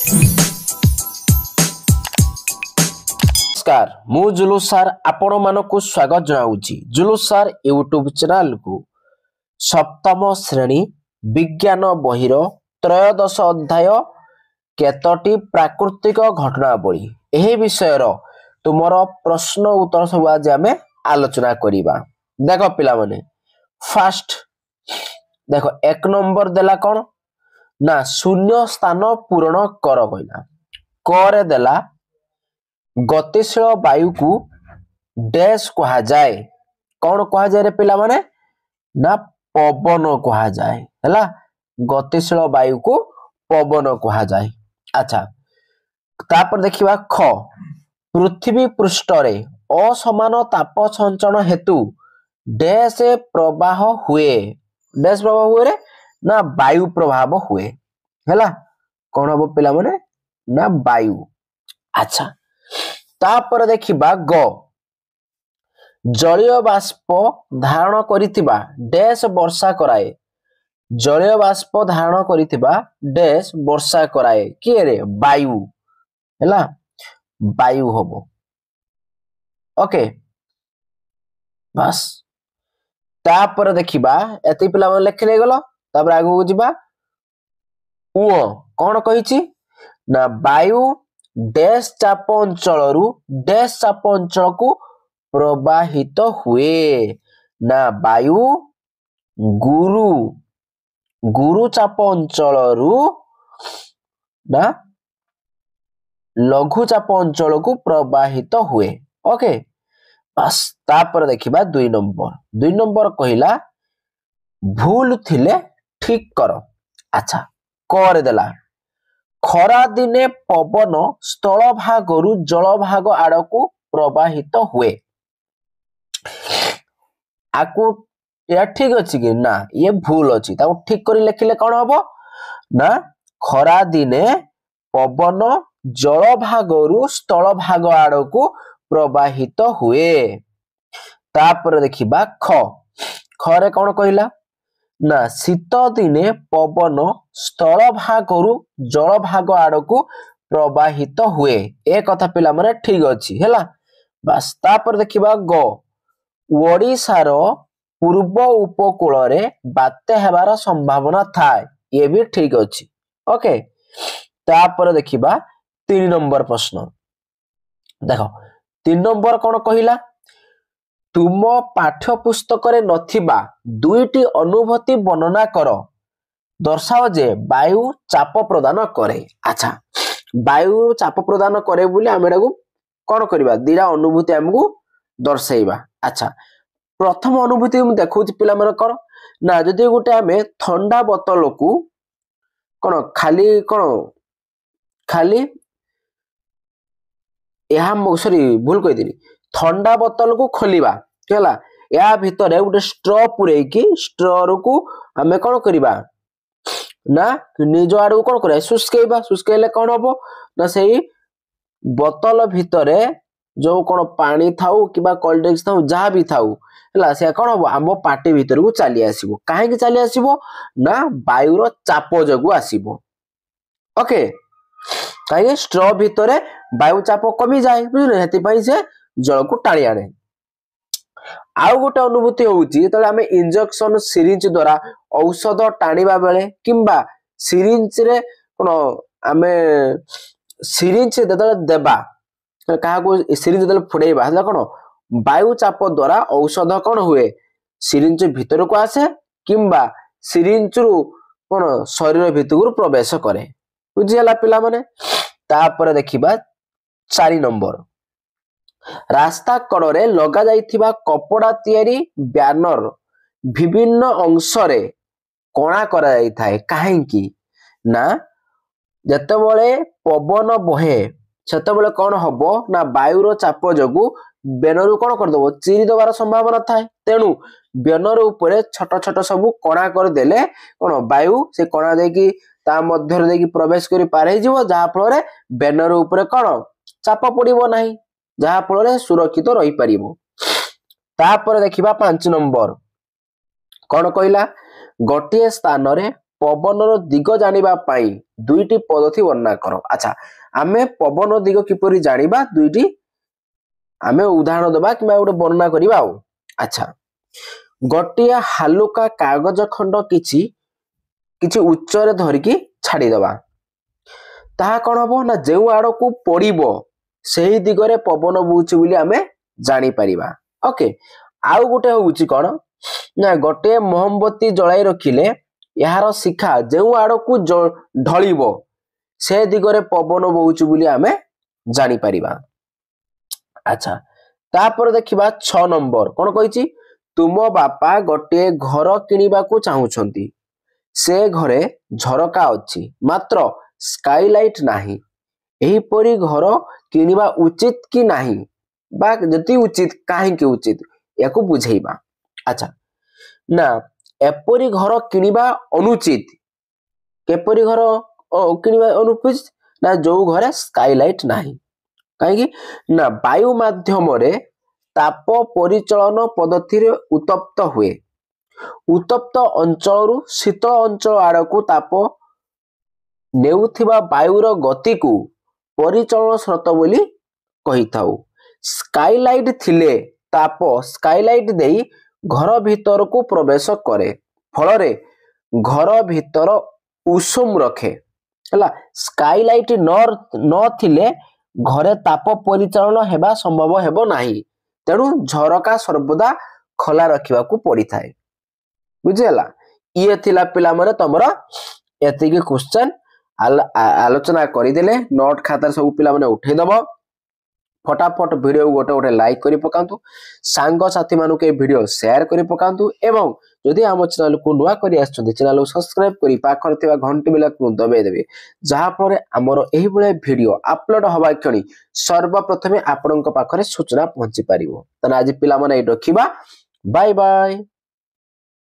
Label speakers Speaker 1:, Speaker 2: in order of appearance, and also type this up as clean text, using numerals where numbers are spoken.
Speaker 1: नमस्कार मु जुलूस सार आपण मानक स्वागत जनाऊँगी जुलूस सार यूट्यूब चैनल को सप्तम श्रेणी विज्ञान बहिर त्रयोदश अध्याय केतोटी प्राकृतिक घटनावली यह विषय तुमर प्रश्न उत्तर सब आज आम आलोचना करवा। देख पिला माने फास्ट देख एक नंबर देला कौन ना शून्य स्थान पूरण कर कहना करे देला गतिशील वायु को डैश कहा जाए कौन कहा जाए रे पिला माने ना पवन कहा जाए हैला गतिशील वायु को पवन कहा जाए। अच्छा तापर देखिबा ख पृथ्वी पृष्ठ रे असमान ताप संचरण हेतु डैश प्रवाह हुए डैश प्रवाह हुए रे ना वायु प्रभाव हुए हैला कौन हम पिला माने ना वायु। अच्छा तापर देखिबा ग जलीय बाष्प धारण करितिबा डैश वर्षा कराए जलीय बाष्प धारण करितिबा डैश वर्षा कराए किए रे वायु हैला वायु होबो ओके बस। तापर देखिबा एति पिला मन लेखि गलो तापर आगु को जिबा उ कोन कहिछि ना वायु डैश चाप अंचल को प्रवाहित हुए ना वायु गुरु चाप अंचल ना लघु चाप अंचल को प्रवाहित हुए ओके बस। तापर देखिबा दुई नंबर कहिला भूल थिले ठीक कर। अच्छा कर देला खरा दिने पवन स्थल भागरु जल भाग आड़कू प्रवाहित हुए आकु या ठीक अछि कि ना ये भूल अछि ताकू ठीक करी लिखिले कोन हबो ना खरा दिने पवन जल भागरु स्थल भाग आड़कू प्रवाहित हुए। तापर देखिबा खरे कोन कहिला ना शीत दिने पवन स्थल भागरु जल भाग आड़कू प्रवाहित हुए ए कथा पिला माने ठीक अछि हैला बस। तापर देखिबा ग ओडिशार पूर्व उपकूल रे बात्या हेबार संभावना थाए ये भी ठीक अछि ओके। तापर देखिबा 3 नंबर प्रश्न देखो 3 नंबर कोन कहिला तुम पाठ्य पुस्तक रे नथिबा दुईटी अनुभूति वर्णना कर दर्शाओ जे वायु चाप प्रदान करे। अच्छा वायु चाप प्रदान करे बोली आमेडा को कोन करबा दीरा अनुभूति हमकु दर्शाइबा। अच्छा प्रथम अनुभूति हम देखौछि पिला मन कर ना जदी गोटे हमें ठंडा बोतल को खाली यहाँ सॉरी भूल कहि दिनी ठंडा बोतल को खोलिबा केला या भितरे गोटे स्ट्रॉ पुरै की स्ट्रॉ को हमें कोन करबा ना निज आड़ को कोन करा सुस्केइले कोन हबो ना सेही बोतल भितरे जो कोन पानी थाउ किबा कोल्ड ड्रिंक्स थाउ जहा भी थाउ हला से कोन हबो आमो पाटी भितर को चली आसीबो काहे कि चली आसीबो ना वायु रो चाप जगु आसीबो ओके काहे स्ट्रॉ भितरे वायु चाप कमी जाए बुझले हेति पई से जल को टाणी आने। आउ गोटे अनुभूति होउची तले हमें इंजेक्शन सिरिंज द्वारा औषध टाणीबा बेले किंबा सिरिंज रे कोनो हमें सिरिंज देतले देबा कहा को सिरिंज देले फुडेबा हला कोनो वायु चाप द्वारा औषध कोन हुए सिरिंज भीतर को आसे किंबा सिरिंज रु कोन शरीर भीतर को प्रवेश करे बुझियला पिला माने। तापर देखिबा 4 नंबर रास्ता कड़े लगा जाइथिबा कपड़ा तैयारी बैनर विभिन्न अंश रे कोणा करा जाई थाए काहे कि ना जतबेले पवन बहे सेतबेले कोन हबो ना वायु रो चाप जगु बैनर कोन कर दबो चिरी दबार संभावना थाए तेनु बैनर ऊपर छोट छोट सब कोणा कर देले कोन वायु से कोणा दे कि ता मध्य रे कि प्रवेश करि पारे जिवो जहा फल रे बैनर ऊपर कोन चाप पड़िबो नाही जहा फल रे सुरक्षित रही परिबो। तापर देखिबा 5 नंबर कोन कहिला गोटे स्थान रे पवन दिग जानिबा पाई दुईटी पद्धति वर्णना कर। अच्छा आमे पवन दिग किपरि जानिबा दुईटी आमे उदाहरण दबा कि गोटे वर्णना करबा। अच्छा गोटिया हालुका कागज खंड किछि किछि उच्च रे धरिकी छाड़ी दबा ताहा कोन हबो ना जेउ आड़ को पड़िबो सेही दिगरे पवन बुची बोली आमे जानि परिबा। ओके आउ गोटे होउची कोन ना गोटे मोमबत्ती जळाई रखिले यार शिखा जेउ आड़ को ढळिबो से दिगरे पवन बहुची बोली आमे जानि परिबा। अच्छा तापर देखिबा 6 नंबर कोन कहिची तुम बापा गोटे घर किनिबा को चाहुछंती से घरे झरका अछि मात्र स्काईलाइट नाही एही परी घर किनिबा उचित कि नाही बा जति उचित काहे कि उचित याको बुझेइबा। अच्छा ना एपरी घर किनिबा अनुचित केपरी घर किनिबा अनुचित ना जो घरे स्काईलाइट नाही काहे कि ना वायु माध्यम रे ताप परिचालन पद्धति रे उत्तप्त हुए उत्तप्त अंचल शीतल अंचल आड़ को ताप नेउथिबा वायुर गति को परिचालन स्रोत बोली कहि थाउ। स्काईलाइट थिले ताप स्काईलाइट देई घर भीतर को प्रवेश करे फल रे घर भीतर उषुम रखे हला स्काईलाइट न थिले घरे ताप परिचालन हेबा संभव हेबो नाही तेणु झरका सर्वदा खोला रखिबा को पड़ी थाए बुझेला। ये थिला पिला माने तमरा एतिके क्वेश्चन आलोचना करिदेले नोट खाता सब पिला माने उठे दबो फटाफट वीडियो गोटे गोटे लाइक करि पकांतु सांग साथी मानु के वीडियो शेयर करि पकांतु एवं जदि हम चैनल को नुआ करि आछथि चैनल को सब्सक्राइब करि पाखर थिबा घंटी बेल को दबाइ देबे जहा पर हमर एही बळे वीडियो अपलोड होबा क्षणी सर्वप्रथमे आपनक पाखरे सूचना पहुंची परिबो। तने आज पिला माने रखिबा बाय बाय।